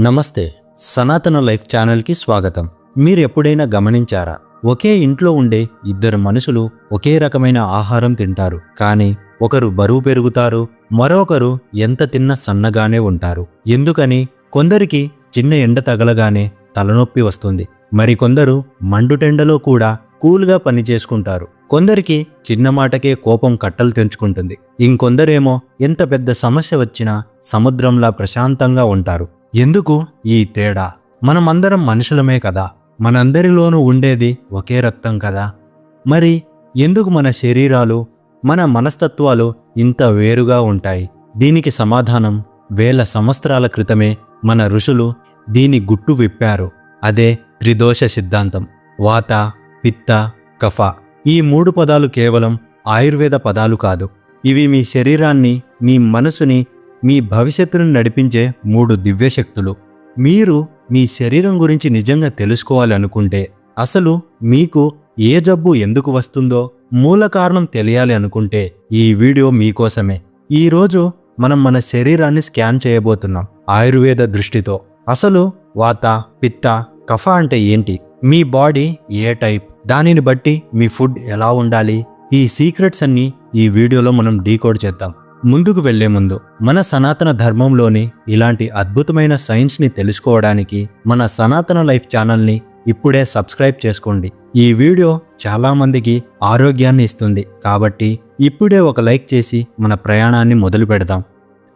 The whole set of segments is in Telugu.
నమస్తే, సనాతన లైఫ్ ఛానల్కి స్వాగతం. మీరు ఎప్పుడైనా గమనించారా? ఒకే ఇంట్లో ఉండే ఇద్దరు మనుషులు ఒకే రకమైన ఆహారం తింటారు, కానీ ఒకరు బరువు పెరుగుతారు, మరొకరు ఎంత తిన్నా సన్నగానే ఉంటారు. ఎందుకని? కొందరికి చిన్న ఎండ తగలగానే తలనొప్పి వస్తుంది, మరికొందరు మండుటెండలో కూడా కూల్గా పని చేసుకుంటారు. కొందరికి చిన్న మాటకే కోపం కట్టలు తెంచుకుంటుంది, ఇంకొందరేమో ఎంత పెద్ద సమస్య వచ్చినా సముద్రంలా ప్రశాంతంగా ఉంటారు. ఎందుకు ఈ తేడా? మనమందరం మనుషులమే కదా, మనందరిలోనూ ఉండేది ఒకే రక్తం కదా. మరి ఎందుకు మన శరీరాలు, మన మనస్తత్వాలు ఇంత వేరుగా ఉంటాయి? దీనికి సమాధానం వేల సంవత్సరాల క్రితమే మన ఋషులు దీని గుట్టు విప్పారు. అదే త్రిదోష సిద్ధాంతం. వాత, పిత్త, కఫ. ఈ మూడు పదాలు కేవలం ఆయుర్వేద పదాలు కాదు. ఇవి మీ శరీరాన్ని, మీ మనసుని, మీ భవిష్యత్తును నడిపించే మూడు దివ్యశక్తులు. మీరు మీ శరీరం గురించి నిజంగా తెలుసుకోవాలనుకుంటే, అసలు మీకు ఏ జబ్బు ఎందుకు వస్తుందో మూల కారణం తెలియాలి అనుకుంటే ఈ వీడియో మీకోసమే. ఈరోజు మనం మన శరీరాన్ని స్కాన్ చేయబోతున్నాం ఆయుర్వేద దృష్టితో. అసలు వాత, పిత్త, కఫ అంటే ఏంటి? మీ బాడీ ఏ టైప్? దానిని బట్టి మీ ఫుడ్ ఎలా ఉండాలి? ఈ సీక్రెట్స్ అన్నీ ఈ వీడియోలో మనం డీకోడ్ చేద్దాం. ముందుకు వెళ్లే ముందు, మన సనాతన ధర్మంలోని ఇలాంటి అద్భుతమైన సైన్స్ని తెలుసుకోవడానికి మన సనాతన లైఫ్ ఛానల్ని ఇప్పుడే సబ్స్క్రైబ్ చేసుకోండి. ఈ వీడియో చాలా మందికి ఆరోగ్యాన్ని ఇస్తుంది, కాబట్టి ఇప్పుడే ఒక లైక్ చేసి మన ప్రయాణాన్ని మొదలు పెడదాం.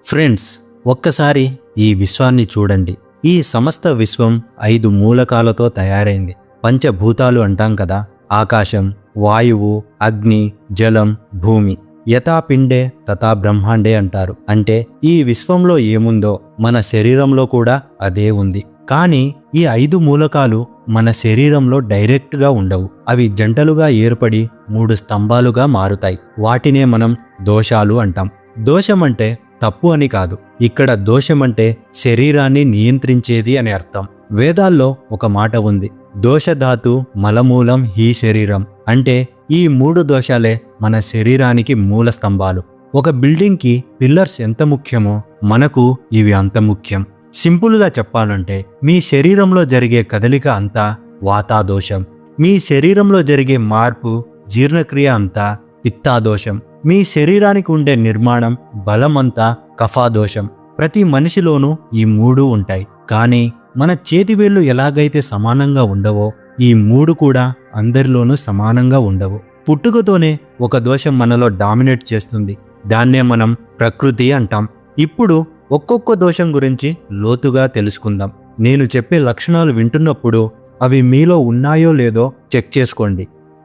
ఫ్రెండ్స్, ఒక్కసారి ఈ విశ్వాన్ని చూడండి. ఈ సమస్త విశ్వం 5 మూలకాలతో తయారైంది. పంచభూతాలు అంటాం కదా, ఆకాశం, వాయువు, అగ్ని, జలం, భూమి. యథా పిండే తథా బ్రహ్మాండే అంటారు. అంటే ఈ విశ్వంలో ఏముందో మన శరీరంలో కూడా అదే ఉంది. కానీ ఈ 5 మూలకాలు మన శరీరంలో డైరెక్ట్గా ఉండవు. అవి జంటలుగా ఏర్పడి 3 స్తంభాలుగా మారుతాయి. వాటినే మనం దోషాలు అంటాం. దోషం అంటే తప్పు అని కాదు. ఇక్కడ దోషం అంటే శరీరాన్ని నియంత్రించేది అని అర్థం. వేదాల్లో ఒక మాట ఉంది, దోషధాతు మలమూలం హీ శరీరం. అంటే ఈ 3 దోషాలే మన శరీరానికి మూల స్తంభాలు. ఒక బిల్డింగ్కి పిల్లర్స్ ఎంత ముఖ్యమో మనకు ఇవి అంత ముఖ్యం. సింపుల్గా చెప్పాలంటే, మీ శరీరంలో జరిగే కదలిక అంతా వాతాదోషం. మీ శరీరంలో జరిగే మార్పు, జీర్ణక్రియ అంతా పిత్తాదోషం. మీ శరీరానికి ఉండే నిర్మాణం, బలం అంతా కఫాదోషం. ప్రతి మనిషిలోనూ ఈ 3 ఉంటాయి. కానీ మన చేతివేళ్లు ఎలాగైతే సమానంగా ఉండవో, ఈ 3 కూడా అందరిలోనూ సమానంగా ఉండవు. పుట్టుకతోనే ఒక దోషం మనలో డామినేట్ చేస్తుంది. దాన్నే మనం ప్రకృతి అంటాం. ఇప్పుడు ఒక్కొక్క దోషం గురించి లోతుగా తెలుసుకుందాం. నేను చెప్పే లక్షణాలు వింటున్నప్పుడు అవి మీలో ఉన్నాయో లేదో చెక్ చేసుకోండి.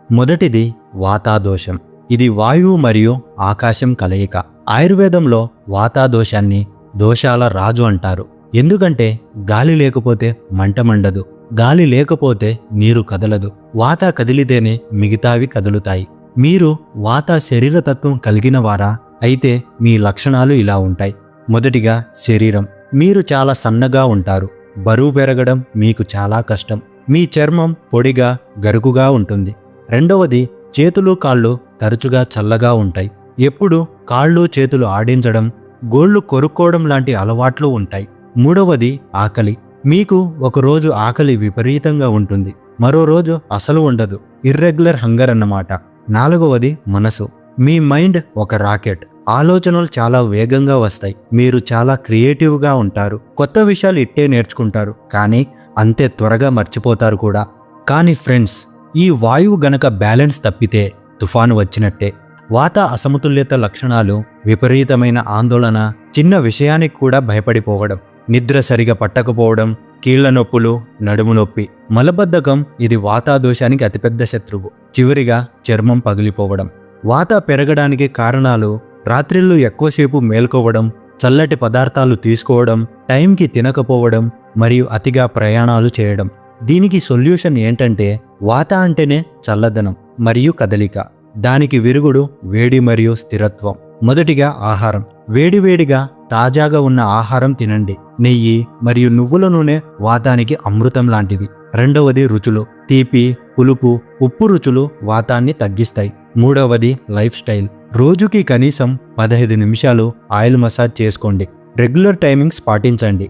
మొదటిది వాతాదోషం. ఇది వాయువు మరియు ఆకాశం కలయిక. ఆయుర్వేదంలో వాతాదోషాన్ని దోషాల రాజు అంటారు. ఎందుకంటే గాలి లేకపోతే మంట మండదు, గాలి లేకపోతే నీరు కదలదు. వాత కదిలితేనే మిగతావి కదులుతాయి. మీరు వాత శరీరతత్వం కలిగిన వారా? అయితే మీ లక్షణాలు ఇలా ఉంటాయి. మొదటిగా శరీరం. మీరు చాలా సన్నగా ఉంటారు. బరువు పెరగడం మీకు చాలా కష్టం. మీ చర్మం పొడిగా, గరుకుగా ఉంటుంది. రెండవది చేతులు, కాళ్ళు తరచుగా చల్లగా ఉంటాయి. ఎప్పుడు కాళ్ళు చేతులు ఆడించడం, గోళ్లు కొరుక్కోవడం లాంటి అలవాట్లు ఉంటాయి. మూడవది ఆకలి. మీకు ఒకరోజు ఆకలి విపరీతంగా ఉంటుంది, మరో రోజు అసలు ఉండదు. ఇర్రెగ్యులర్ హంగర్ అన్నమాట. నాలుగవది మనసు. మీ మైండ్ ఒక రాకెట్. ఆలోచనలు చాలా వేగంగా వస్తాయి. మీరు చాలా క్రియేటివ్గా ఉంటారు. కొత్త విషయాలు ఇట్టే నేర్చుకుంటారు, కానీ అంతే త్వరగా మర్చిపోతారు కూడా. కానీ ఫ్రెండ్స్, ఈ వాయువు గనక బ్యాలెన్స్ తప్పితే తుఫాను వచ్చినట్టే. వాత అసమతుల్యత లక్షణాలు విపరీతమైన ఆందోళన, చిన్న విషయానికి కూడా భయపడిపోవడం, నిద్ర సరిగా పట్టకపోవడం, కీళ్ల నొప్పులు, నడుము నొప్పి, మలబద్ధకం. ఇది వాతాదోషానికి అతిపెద్ద శత్రువు. చివరిగా చర్మం పగిలిపోవడం. వాత పెరగడానికి కారణాలు రాత్రిళ్ళు ఎక్కువసేపు మేల్కోవడం, చల్లటి పదార్థాలు తీసుకోవడం, టైంకి తినకపోవడం మరియు అతిగా ప్రయాణాలు చేయడం. దీనికి సొల్యూషన్ ఏంటంటే, వాత అంటేనే చల్లదనం మరియు కదలిక. దానికి విరుగుడు వేడి మరియు స్థిరత్వం. మొదటిగా ఆహారం. వేడివేడిగా తాజాగా ఉన్న ఆహారం తినండి. నెయ్యి మరియు నువ్వుల నూనె వాతానికి అమృతం లాంటివి. రెండవది రుచులు. తీపి, పులుపు, ఉప్పు రుచులు వాతాన్ని తగ్గిస్తాయి. మూడవది లైఫ్ స్టైల్. రోజుకి కనీసం 15 నిమిషాలు ఆయిల్ మసాజ్ చేసుకోండి. రెగ్యులర్ టైమింగ్స్ పాటించండి.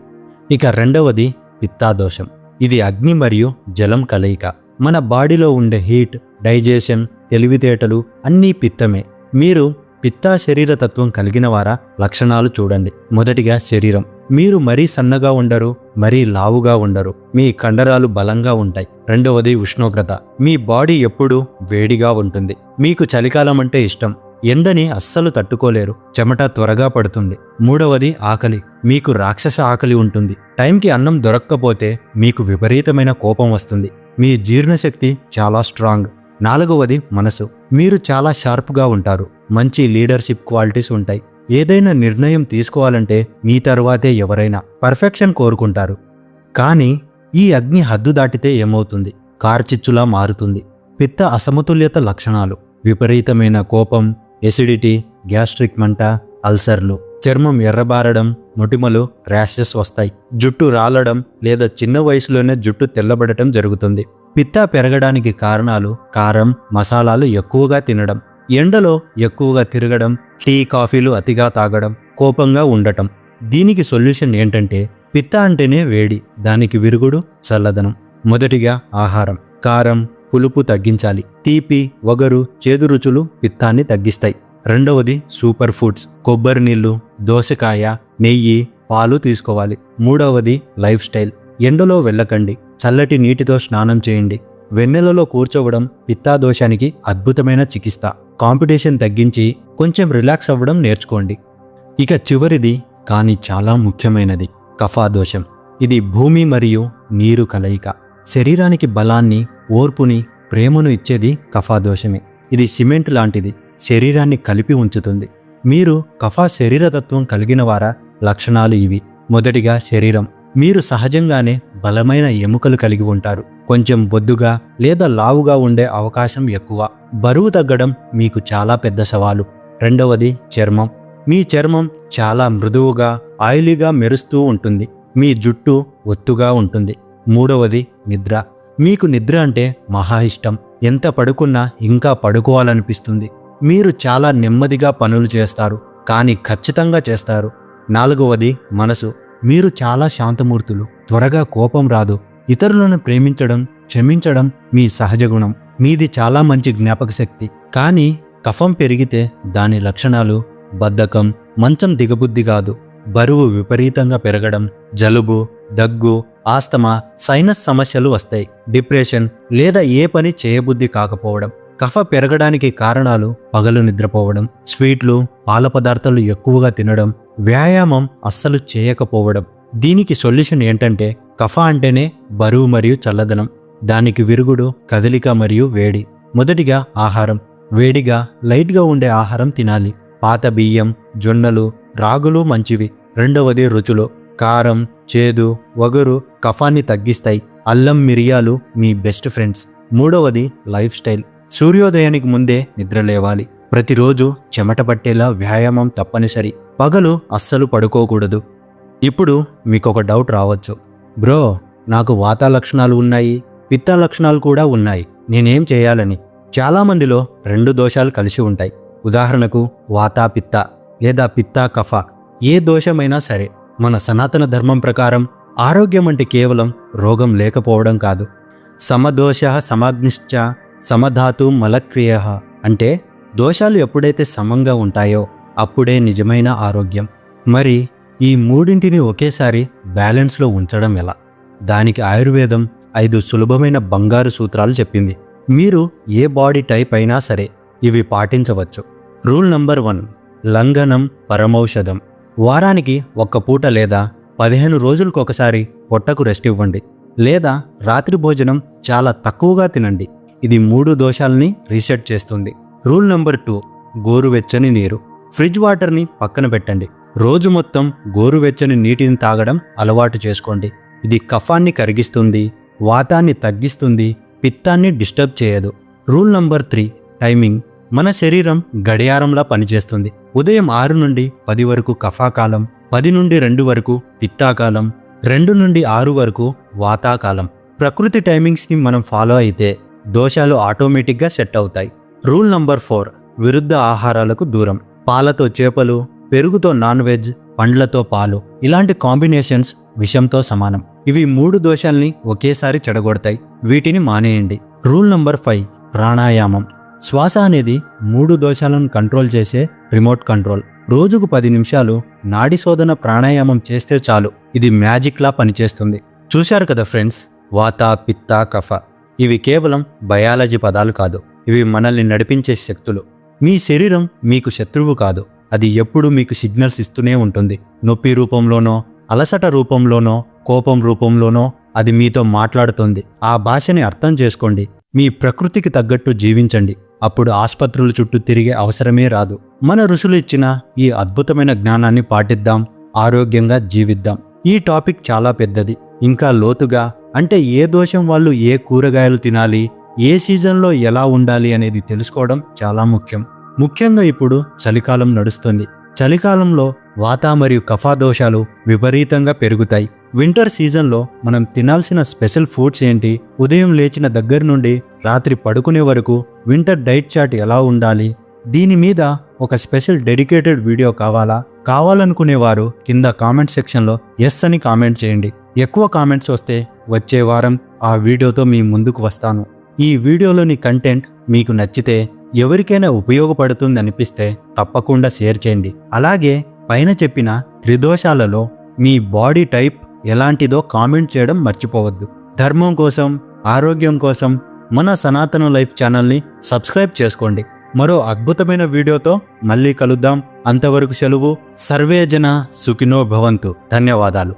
ఇక రెండవది పిత్తాదోషం. ఇది అగ్ని మరియు జలం కలయిక. మన బాడీలో ఉండే హీట్, డైజెషన్, తెలివితేటలు అన్నీ పిత్తమే. మీరు పిత్తా శరీర తత్వం కలిగిన వారా? లక్షణాలు చూడండి. మొదటిగా శరీరం. మీరు మరీ సన్నగా ఉండరు, మరీ లావుగా ఉండరు. మీ కండరాలు బలంగా ఉంటాయి. రెండవది ఉష్ణోగ్రత. మీ బాడీ ఎప్పుడూ వేడిగా ఉంటుంది. మీకు చలికాలం అంటే ఇష్టం. ఎండని అస్సలు తట్టుకోలేరు. చెమట త్వరగా పడుతుంది. మూడవది ఆకలి. మీకు రాక్షస ఆకలి ఉంటుంది. టైంకి అన్నం దొరక్కపోతే మీకు విపరీతమైన కోపం వస్తుంది. మీ జీర్ణశక్తి చాలా స్ట్రాంగ్. నాలుగవది మనసు. మీరు చాలా షార్ప్గా ఉంటారు. మంచి లీడర్షిప్ క్వాలిటీస్ ఉంటాయి. ఏదైనా నిర్ణయం తీసుకోవాలంటే మీ తర్వాతే ఎవరైనా. పర్ఫెక్షన్ కోరుకుంటారు. కానీ ఈ అగ్ని హద్దు దాటితే ఏమవుతుంది? కార్చిచ్చులా మారుతుంది. పిత్త అసమతుల్యత లక్షణాలు: విపరీతమైన కోపం, ఎసిడిటీ, గ్యాస్ట్రిక్ మంట, అల్సర్లు, చర్మం ఎర్రబారడం, మొటిమలు, ర్యాషెస్ వస్తాయి. జుట్టు రాలడం లేదా చిన్న వయసులోనే జుట్టు తెల్లబడటం జరుగుతుంది. పిత్త పెరగడానికి కారణాలు: కారం, మసాలాలు ఎక్కువగా తినడం, ఎండలో ఎక్కువగా తిరగడం, టీ కాఫీలు అతిగా తాగడం, కోపంగా ఉండటం. దీనికి సొల్యూషన్ ఏంటంటే పిత్త అంటేనే వేడి, దానికి విరుగుడు చల్లదనం. మొదటిగా ఆహారం. కారం, పులుపు తగ్గించాలి. తీపి, వగరు, చేదు రుచులు పిత్తాన్ని తగ్గిస్తాయి. రెండవది సూపర్ ఫుడ్స్. కొబ్బరి నీళ్లు, దోసకాయ, నెయ్యి, పాలు తీసుకోవాలి. మూడవది లైఫ్ స్టైల్. ఎండలో వెళ్ళకండి. చల్లటి నీటితో స్నానం చేయండి. వెన్నెలలో కూర్చోవడం పిత్తాదోషానికి అద్భుతమైన చికిత్స. కాంపిటీషన్ తగ్గించి కొంచెం రిలాక్స్ అవ్వడం నేర్చుకోండి. ఇక చివరిది కానీ చాలా ముఖ్యమైనది కఫాదోషం. ఇది భూమి మరియు నీరు కలయిక. శరీరానికి బలాన్ని, ఓర్పుని, ప్రేమను ఇచ్చేది కఫాదోషమే. ఇది సిమెంట్ లాంటిది, శరీరాన్ని కలిపి ఉంచుతుంది. మీరు కఫా శరీరతత్వం కలిగిన వారా? లక్షణాలు ఇవి. మొదటిగా శరీరం. మీరు సహజంగానే బలమైన ఎముకలు కలిగి ఉంటారు. కొంచెం బొద్దుగా లేదా లావుగా ఉండే అవకాశం ఎక్కువ. బరువు తగ్గడం మీకు చాలా పెద్ద సవాలు. రెండవది చర్మం. మీ చర్మం చాలా మృదువుగా, ఆయిలీగా మెరుస్తూ ఉంటుంది. మీ జుట్టు ఒత్తుగా ఉంటుంది. మూడవది నిద్ర. మీకు నిద్ర అంటే మహా ఇష్టం. ఎంత పడుకున్నా ఇంకా పడుకోవాలనిపిస్తుంది. మీరు చాలా నెమ్మదిగా పనులు చేస్తారు, కానీ ఖచ్చితంగా చేస్తారు. నాలుగవది మనసు. మీరు చాలా శాంతమూర్తులు. త్వరగా కోపం రాదు. ఇతరులను ప్రేమించడం, క్షమించడం మీ సహజ గుణం. మీది చాలా మంచి జ్ఞాపక శక్తి. కానీ కఫం పెరిగితే దాని లక్షణాలు బద్ధకం, మంచం దిగబుద్ధి కాదు, బరువు విపరీతంగా పెరగడం, జలుబు, దగ్గు, ఆస్తమా, సైనస్ సమస్యలు వస్తాయి. డిప్రెషన్ లేదా ఏ పని చేయబుద్ధి కాకపోవడం. కఫ పెరగడానికి కారణాలు: పగలు నిద్రపోవడం, స్వీట్లు, పాల పదార్థాలు ఎక్కువగా తినడం, వ్యాయామం అస్సలు చేయకపోవడం. దీనికి సొల్యూషన్ ఏంటంటే కఫ అంటేనే బరువు మరియు చల్లదనం. దానికి విరుగుడు కదలిక మరియు వేడి. మొదటిగా ఆహారం. వేడిగా, లైట్గా ఉండే ఆహారం తినాలి. పాత బియ్యం, జొన్నలు, రాగులు మంచివి. రెండవది రుచులు. కారం, చేదు, వగరు కఫాన్ని తగ్గిస్తాయి. అల్లం, మిరియాలు మీ బెస్ట్ ఫ్రెండ్స్. మూడవది లైఫ్ స్టైల్. సూర్యోదయానికి ముందే నిద్ర లేవాలి. ప్రతిరోజు చెమట పట్టేలా వ్యాయామం తప్పనిసరి. పగలు అస్సలు పడుకోకూడదు. ఇప్పుడు మీకొక డౌట్ రావచ్చు, బ్రో నాకు వాత లక్షణాలు ఉన్నాయి, పిత్త లక్షణాలు కూడా ఉన్నాయి, నేనేం చేయాలని? చాలామందిలో రెండు దోషాలు కలిసి ఉంటాయి. ఉదాహరణకు వాత పిత్త లేదా పిత్త కఫ. ఏ దోషమైనా సరే మన సనాతన ధర్మం ప్రకారం ఆరోగ్యం అంటే కేవలం రోగం లేకపోవడం కాదు. సమదోష సమాగ్నిశ్చ సమధాతు మలక్రియ. అంటే దోషాలు ఎప్పుడైతే సమంగా ఉంటాయో అప్పుడే నిజమైన ఆరోగ్యం. మరి ఈ మూడింటిని ఒకేసారి బ్యాలెన్స్లో ఉంచడం ఎలా? దానికి ఆయుర్వేదం 5 సులభమైన బంగారు సూత్రాలు చెప్పింది. మీరు ఏ బాడీ టైప్ అయినా సరే ఇవి పాటించవచ్చు. Rule number 1: లంఘనం పరమౌషధం. వారానికి ఒక్క పూట లేదా 15 రోజులకొకసారి పొట్టకు రెస్ట్ ఇవ్వండి. లేదా రాత్రి భోజనం చాలా తక్కువగా తినండి. ఇది 3 దోషాలని రీసెట్ చేస్తుంది. రూల్ నంబర్ 2: గోరువెచ్చని నీరు. ఫ్రిడ్జ్ వాటర్ని పక్కన పెట్టండి. రోజు మొత్తం గోరువెచ్చని నీటిని తాగడం అలవాటు చేసుకోండి. ఇది కఫాన్ని కరిగిస్తుంది, వాతాన్ని తగ్గిస్తుంది, పిత్తాన్ని డిస్టర్బ్ చేయదు. Rule number 3: timing. మన శరీరం గడియారంలా పనిచేస్తుంది. ఉదయం 6 నుండి 10 వరకు కఫాకాలం, 10 నుండి 2 వరకు పిత్తాకాలం, 2 నుండి 6 వరకు వాతాకాలం. ప్రకృతి టైమింగ్స్ని మనం ఫాలో అయితే దోషాలు ఆటోమేటిక్గా సెట్ అవుతాయి. రూల్ నంబర్ 4: విరుద్ధ ఆహారాలకు దూరం. పాలతో చేపలు, పెరుగుతో నాన్ వెజ్, పండ్లతో పాలు, ఇలాంటి కాంబినేషన్స్ విషంతో సమానం. ఇవి 3 దోషాల్ని ఒకేసారి చెడగొడతాయి. వీటిని మానేయండి. రూల్ నంబర్ 5, ప్రాణాయామం. శ్వాస అనేది 3 దోషాలను కంట్రోల్ చేసే రిమోట్ కంట్రోల్. రోజుకు 10 నిమిషాలు నాడి శోధన ప్రాణాయామం చేస్తే చాలు. ఇది మ్యాజిక్లా పనిచేస్తుంది. చూశారు కదా ఫ్రెండ్స్, వాత, పిత్త, కఫ ఇవి కేవలం బయాలజీ పదాలు కాదు. ఇవి మనల్ని నడిపించే శక్తులు. మీ శరీరం మీకు శత్రువు కాదు. అది ఎప్పుడూ మీకు సిగ్నల్స్ ఇస్తూనే ఉంటుంది. నొప్పి రూపంలోనో, అలసట రూపంలోనో, కోపం రూపంలోనో అది మీతో మాట్లాడుతుంది. ఆ భాషని అర్థం చేసుకోండి. మీ ప్రకృతికి తగ్గట్టు జీవించండి. అప్పుడు ఆస్పత్రుల చుట్టూ తిరిగే అవసరమే రాదు. మన ఋషులు ఇచ్చిన ఈ అద్భుతమైన జ్ఞానాన్ని పాటిద్దాం, ఆరోగ్యంగా జీవిద్దాం. ఈ టాపిక్ చాలా పెద్దది. ఇంకా లోతుగా, అంటే ఏ దోషం వాళ్ళు ఏ కూరగాయలు తినాలి, ఏ సీజన్లో ఎలా ఉండాలి అనేది తెలుసుకోవడం చాలా ముఖ్యం. ముఖ్యంగా ఇప్పుడు చలికాలం నడుస్తుంది. చలికాలంలో వాత మరియు కఫా దోషాలు విపరీతంగా పెరుగుతాయి. వింటర్ సీజన్లో మనం తినాల్సిన స్పెషల్ ఫుడ్స్ ఏంటి, ఉదయం లేచిన దగ్గర నుండి రాత్రి పడుకునే వరకు వింటర్ డైట్ చార్ట్ ఎలా ఉండాలి, దీని మీద ఒక స్పెషల్ డెడికేటెడ్ వీడియో కావాలనుకునేవారు కింద కామెంట్ సెక్షన్లో ఎస్ అని కామెంట్ చేయండి. ఎక్కువ కామెంట్స్ వస్తే వచ్చే వారం ఆ వీడియోతో మీ ముందుకు వస్తాను. ఈ వీడియోలోని కంటెంట్ మీకు నచ్చితే, ఎవరికైనా ఉపయోగపడుతుంది అనిపిస్తే తప్పకుండా షేర్ చేయండి. అలాగే పైన చెప్పిన త్రిదోషాలలో మీ బాడీ టైప్ ఎలాంటిదో కామెంట్ చేయడం మర్చిపోవద్దు. ధర్మం కోసం, ఆరోగ్యం కోసం మన సనాతన లైఫ్ ఛానల్ని సబ్స్క్రైబ్ చేసుకోండి. మరో అద్భుతమైన వీడియోతో మళ్ళీ కలుద్దాం. అంతవరకు సెలవు. సర్వే జన సుఖినో భవంతు. ధన్యవాదాలు.